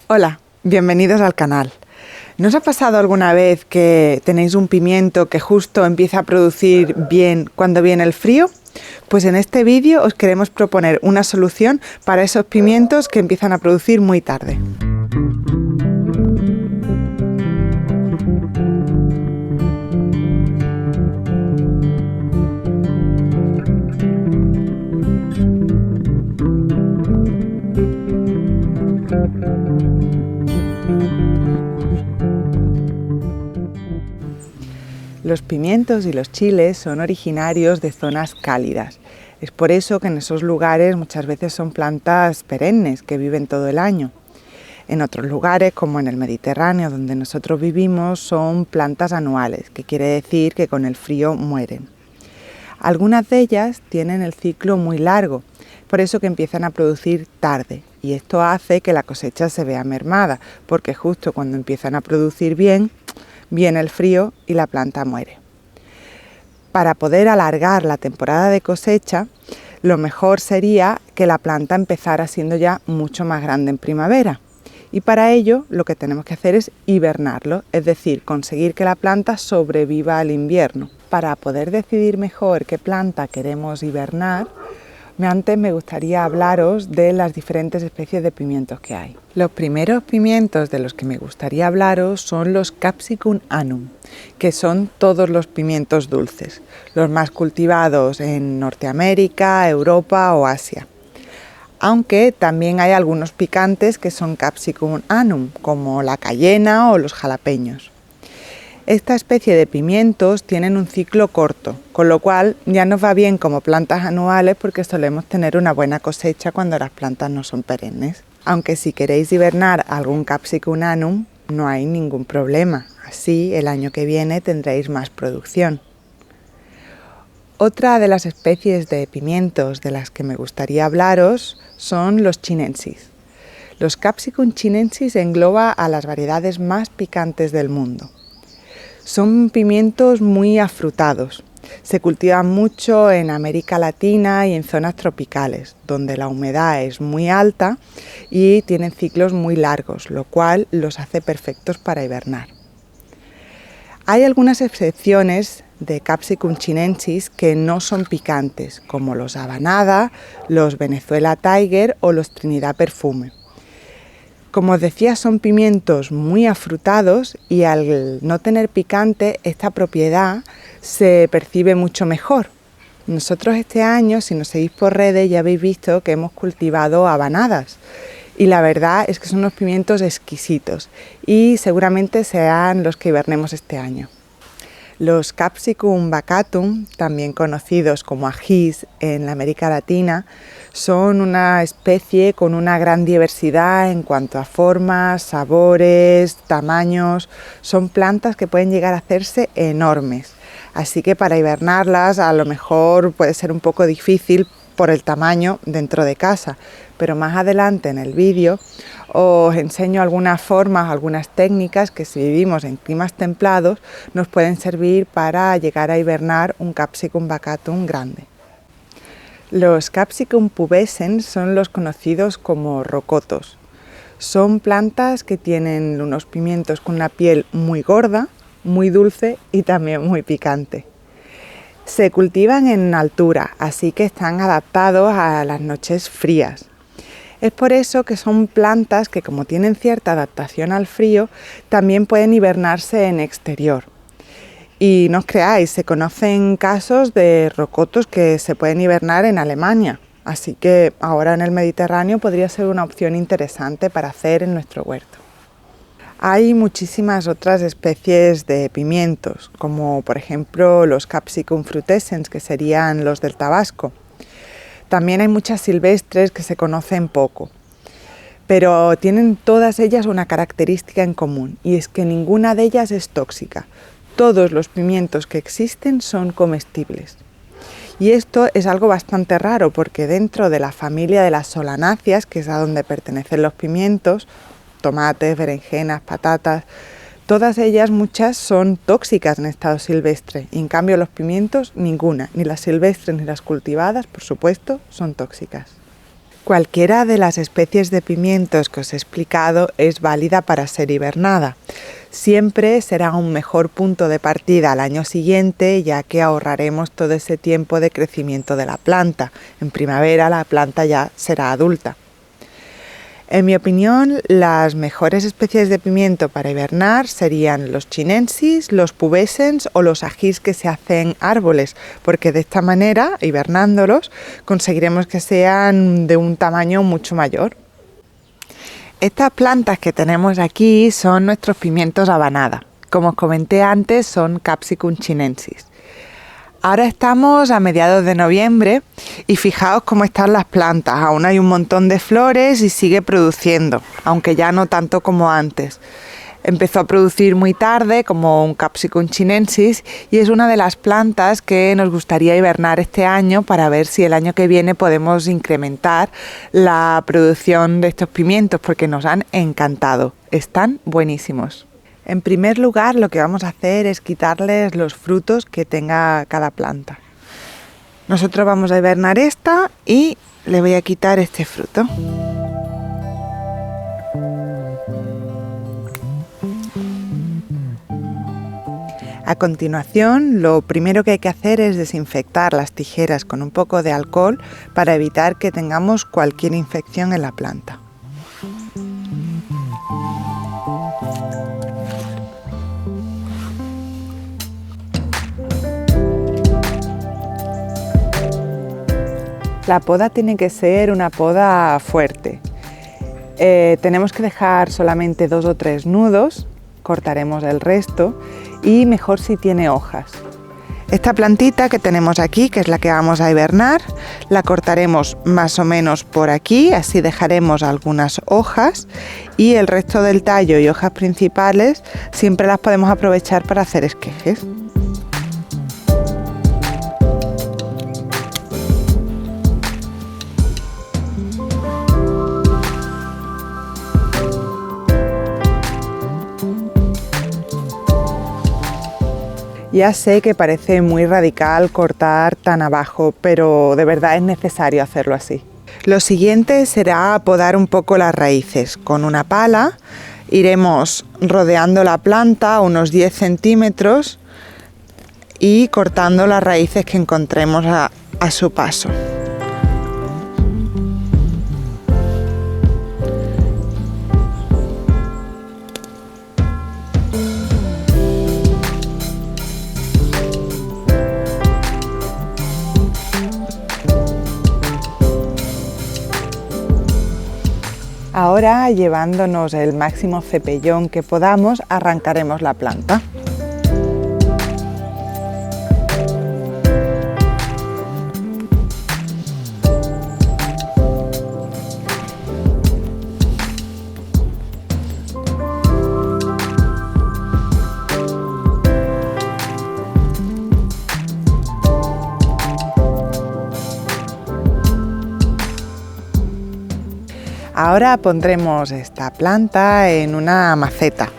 Hola, bienvenidos al canal. ¿No os ha pasado alguna vez que tenéis un pimiento que justo empieza a producir bien cuando viene el frío? Pues en este vídeo os queremos proponer una solución para esos pimientos que empiezan a producir muy tarde. Los pimientos y los chiles son originarios de zonas cálidas. Es por eso que en esos lugares muchas veces son plantas perennes que viven todo el año. En otros lugares, como en el Mediterráneo, donde nosotros vivimos, son plantas anuales, que quiere decir que con el frío mueren. Algunas de ellas tienen el ciclo muy largo, por eso que empiezan a producir tarde, y esto hace que la cosecha se vea mermada, porque justo cuando empiezan a producir bien, viene el frío y la planta muere. Para poder alargar la temporada de cosecha, lo mejor sería que la planta empezara siendo ya mucho más grande en primavera. Y para ello lo que tenemos que hacer es hibernarlo, es decir, conseguir que la planta sobreviva al invierno. Para poder decidir mejor qué planta queremos hibernar, antes me gustaría hablaros de las diferentes especies de pimientos que hay. Los primeros pimientos de los que me gustaría hablaros son los Capsicum annuum, que son todos los pimientos dulces, los más cultivados en Norteamérica, Europa o Asia. Aunque también hay algunos picantes que son Capsicum annuum, como la cayena o los jalapeños. Esta especie de pimientos tienen un ciclo corto, con lo cual ya nos va bien como plantas anuales porque solemos tener una buena cosecha cuando las plantas no son perennes. Aunque si queréis hibernar algún Capsicum annuum, no hay ningún problema. Así el año que viene tendréis más producción. Otra de las especies de pimientos de las que me gustaría hablaros son los chinensis. Los Capsicum chinensis engloba a las variedades más picantes del mundo. Son pimientos muy afrutados. Se cultivan mucho en América Latina y en zonas tropicales, donde la humedad es muy alta y tienen ciclos muy largos, lo cual los hace perfectos para hibernar. Hay algunas excepciones de Capsicum chinensis que no son picantes, como los Habanada, los Venezuela Tiger o los Trinidad Perfume. Como os decía, son pimientos muy afrutados y al no tener picante, esta propiedad se percibe mucho mejor. Nosotros este año, si nos seguís por redes, ya habéis visto que hemos cultivado habanadas y la verdad es que son unos pimientos exquisitos y seguramente serán los que hibernemos este año. Los Capsicum baccatum, también conocidos como ajís en la América Latina, son una especie con una gran diversidad en cuanto a formas, sabores, tamaños. Son plantas que pueden llegar a hacerse enormes, así que para hibernarlas a lo mejor puede ser un poco difícil por el tamaño dentro de casa, pero más adelante en el vídeo os enseño algunas formas, algunas técnicas que si vivimos en climas templados nos pueden servir para llegar a hibernar un Capsicum baccatum grande. Los Capsicum pubescens son los conocidos como rocotos. Son plantas que tienen unos pimientos con una piel muy gorda, muy dulce y también muy picante. Se cultivan en altura, así que están adaptados a las noches frías. Es por eso que son plantas que, como tienen cierta adaptación al frío, también pueden hibernarse en exterior. Y no os creáis, se conocen casos de rocotos que se pueden hibernar en Alemania, así que ahora en el Mediterráneo podría ser una opción interesante para hacer en nuestro huerto. Hay muchísimas otras especies de pimientos, como por ejemplo los Capsicum frutescens, que serían los del Tabasco. También hay muchas silvestres que se conocen poco, pero tienen todas ellas una característica en común, y es que ninguna de ellas es tóxica. Todos los pimientos que existen son comestibles. Y esto es algo bastante raro porque dentro de la familia de las solanáceas, que es a donde pertenecen los pimientos, tomates, berenjenas, patatas, todas ellas, muchas son tóxicas en estado silvestre y en cambio los pimientos ninguna, ni las silvestres ni las cultivadas, por supuesto, son tóxicas. Cualquiera de las especies de pimientos que os he explicado es válida para ser hibernada. Siempre será un mejor punto de partida al año siguiente, ya que ahorraremos todo ese tiempo de crecimiento de la planta. En primavera la planta ya será adulta. En mi opinión, las mejores especies de pimiento para hibernar serían los chinensis, los pubescens o los ajís que se hacen árboles, porque de esta manera, hibernándolos, conseguiremos que sean de un tamaño mucho mayor. Estas plantas que tenemos aquí son nuestros pimientos habanada. Como os comenté antes, son Capsicum chinensis. Ahora estamos a mediados de noviembre y fijaos cómo están las plantas. Aún hay un montón de flores y sigue produciendo, aunque ya no tanto como antes. Empezó a producir muy tarde como un Capsicum chinensis y es una de las plantas que nos gustaría hibernar este año para ver si el año que viene podemos incrementar la producción de estos pimientos porque nos han encantado. Están buenísimos. En primer lugar, lo que vamos a hacer es quitarles los frutos que tenga cada planta. Nosotros vamos a hibernar esta y le voy a quitar este fruto. A continuación, lo primero que hay que hacer es desinfectar las tijeras con un poco de alcohol para evitar que tengamos cualquier infección en la planta. La poda tiene que ser una poda fuerte. Tenemos que dejar solamente 2 o 3 nudos, cortaremos el resto y mejor si tiene hojas. Esta plantita que tenemos aquí, que es la que vamos a hibernar, la cortaremos más o menos por aquí, así dejaremos algunas hojas y el resto del tallo y hojas principales siempre las podemos aprovechar para hacer esquejes. Ya sé que parece muy radical cortar tan abajo, pero de verdad es necesario hacerlo así. Lo siguiente será podar un poco las raíces. Con una pala iremos rodeando la planta unos 10 centímetros y cortando las raíces que encontremos a su paso. Ahora, llevándonos el máximo cepellón que podamos, arrancaremos la planta. Ahora pondremos esta planta en una maceta.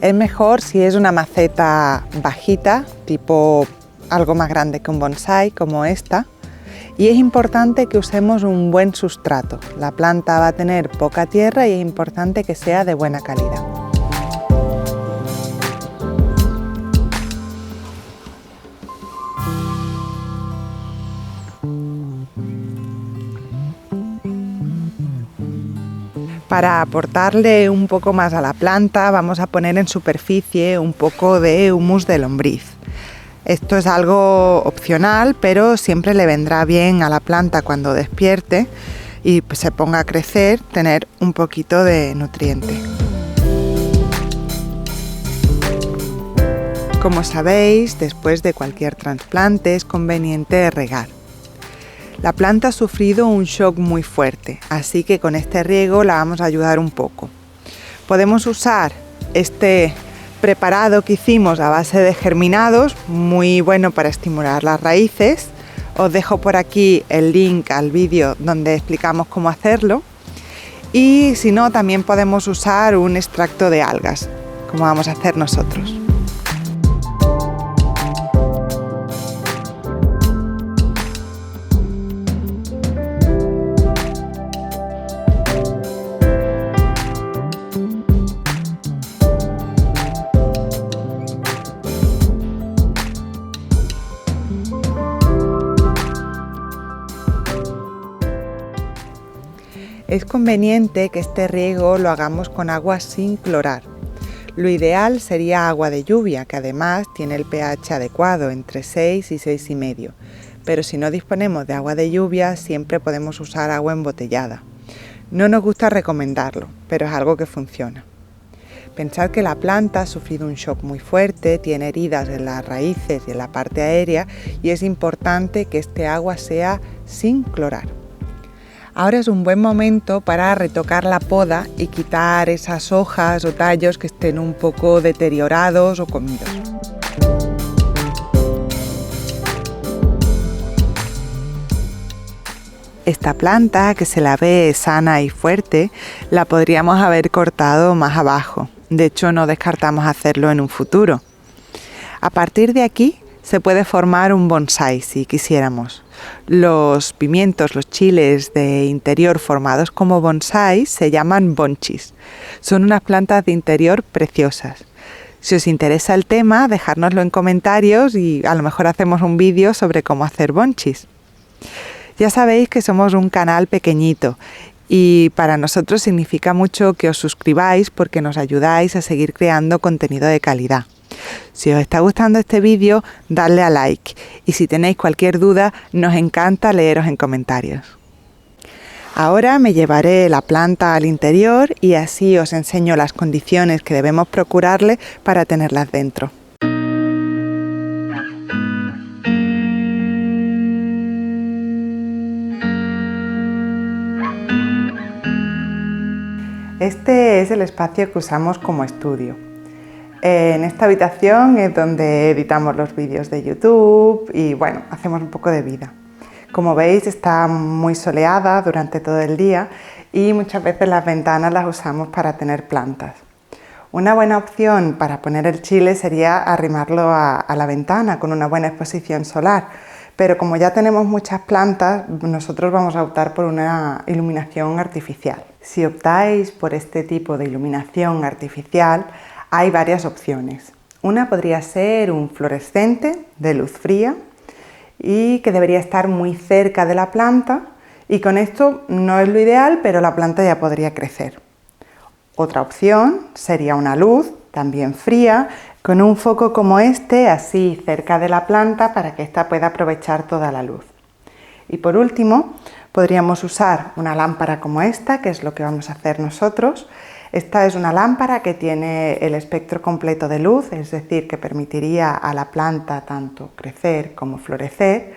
Es mejor si es una maceta bajita, tipo algo más grande que un bonsái, como esta. Y es importante que usemos un buen sustrato. La planta va a tener poca tierra y es importante que sea de buena calidad. Para aportarle un poco más a la planta vamos a poner en superficie un poco de humus de lombriz. Esto es algo opcional, pero siempre le vendrá bien a la planta cuando despierte y se ponga a crecer, tener un poquito de nutriente. Como sabéis, después de cualquier trasplante es conveniente regar. La planta ha sufrido un shock muy fuerte, así que con este riego la vamos a ayudar un poco. Podemos usar este preparado que hicimos a base de germinados, muy bueno para estimular las raíces. Os dejo por aquí el link al vídeo donde explicamos cómo hacerlo. Y si no, también podemos usar un extracto de algas, como vamos a hacer nosotros. Es conveniente que este riego lo hagamos con agua sin clorar. Lo ideal sería agua de lluvia, que además tiene el pH adecuado, entre 6 y 6,5. Pero si no disponemos de agua de lluvia, siempre podemos usar agua embotellada. No nos gusta recomendarlo, pero es algo que funciona. Pensad que la planta ha sufrido un shock muy fuerte, tiene heridas en las raíces y en la parte aérea y es importante que este agua sea sin clorar. Ahora es un buen momento para retocar la poda y quitar esas hojas o tallos que estén un poco deteriorados o comidos. Esta planta, que se la ve sana y fuerte, la podríamos haber cortado más abajo. De hecho, no descartamos hacerlo en un futuro. A partir de aquí se puede formar un bonsái si quisiéramos. Los pimientos, los chiles de interior formados como bonsái se llaman bunchies. Son unas plantas de interior preciosas. Si os interesa el tema, dejárnoslo en comentarios y a lo mejor hacemos un vídeo sobre cómo hacer bunchies. Ya sabéis que somos un canal pequeñito y para nosotros significa mucho que os suscribáis porque nos ayudáis a seguir creando contenido de calidad. Si os está gustando este vídeo, dadle a like y si tenéis cualquier duda, nos encanta leeros en comentarios. Ahora me llevaré la planta al interior y así os enseño las condiciones que debemos procurarle para tenerlas dentro. Este es el espacio que usamos como estudio. En esta habitación es donde editamos los vídeos de YouTube y bueno, hacemos un poco de vida. Como veis, está muy soleada durante todo el día y muchas veces las ventanas las usamos para tener plantas. Una buena opción para poner el chile sería arrimarlo a la ventana con una buena exposición solar, pero como ya tenemos muchas plantas, nosotros vamos a optar por una iluminación artificial. Si optáis por este tipo de iluminación artificial, hay varias opciones. Una podría ser un fluorescente de luz fría y que debería estar muy cerca de la planta y con esto no es lo ideal, pero la planta ya podría crecer. Otra opción sería una luz también fría con un foco como este, así cerca de la planta para que ésta pueda aprovechar toda la luz. Y por último, podríamos usar una lámpara como esta, que es lo que vamos a hacer nosotros. Esta es una lámpara que tiene el espectro completo de luz, es decir, que permitiría a la planta tanto crecer como florecer,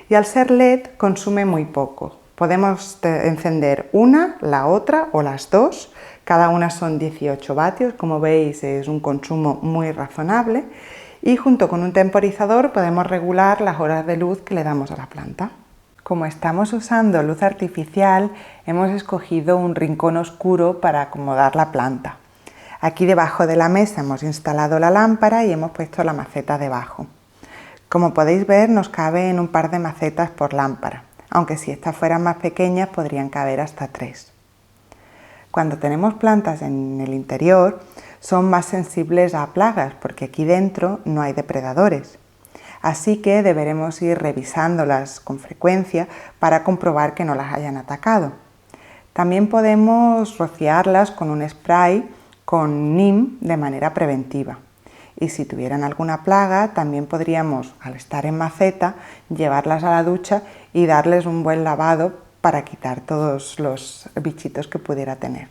y al ser LED consume muy poco. Podemos encender una, la otra o las dos, cada una son 18 vatios, como veis es un consumo muy razonable, y junto con un temporizador podemos regular las horas de luz que le damos a la planta. Como estamos usando luz artificial, hemos escogido un rincón oscuro para acomodar la planta. Aquí debajo de la mesa hemos instalado la lámpara y hemos puesto la maceta debajo. Como podéis ver, nos cabe en un par de macetas por lámpara, aunque si estas fueran más pequeñas podrían caber hasta 3. Cuando tenemos plantas en el interior, son más sensibles a plagas porque aquí dentro no hay depredadores. Así que deberemos ir revisándolas con frecuencia para comprobar que no las hayan atacado. También podemos rociarlas con un spray con neem de manera preventiva. Y si tuvieran alguna plaga, también podríamos, al estar en maceta, llevarlas a la ducha y darles un buen lavado para quitar todos los bichitos que pudiera tener.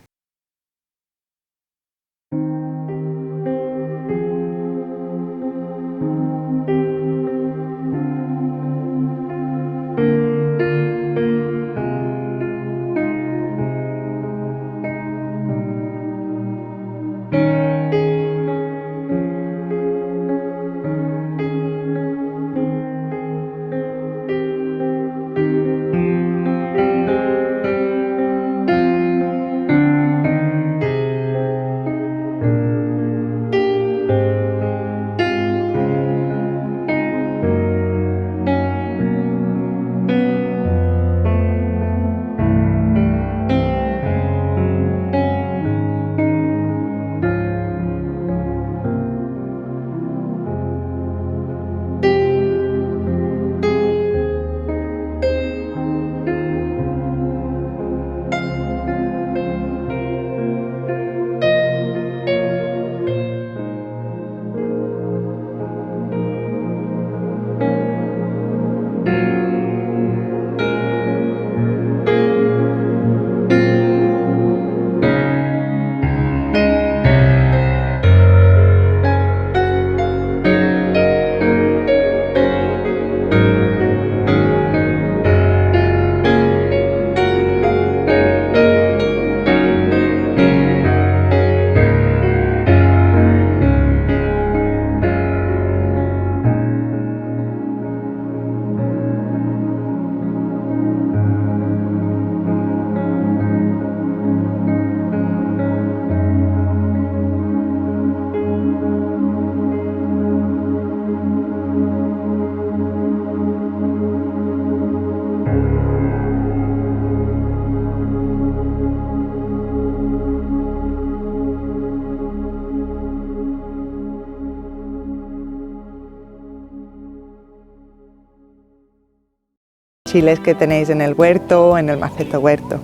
chiles que tenéis en el huerto o en el maceto huerto.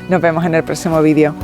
Nos vemos en el próximo vídeo.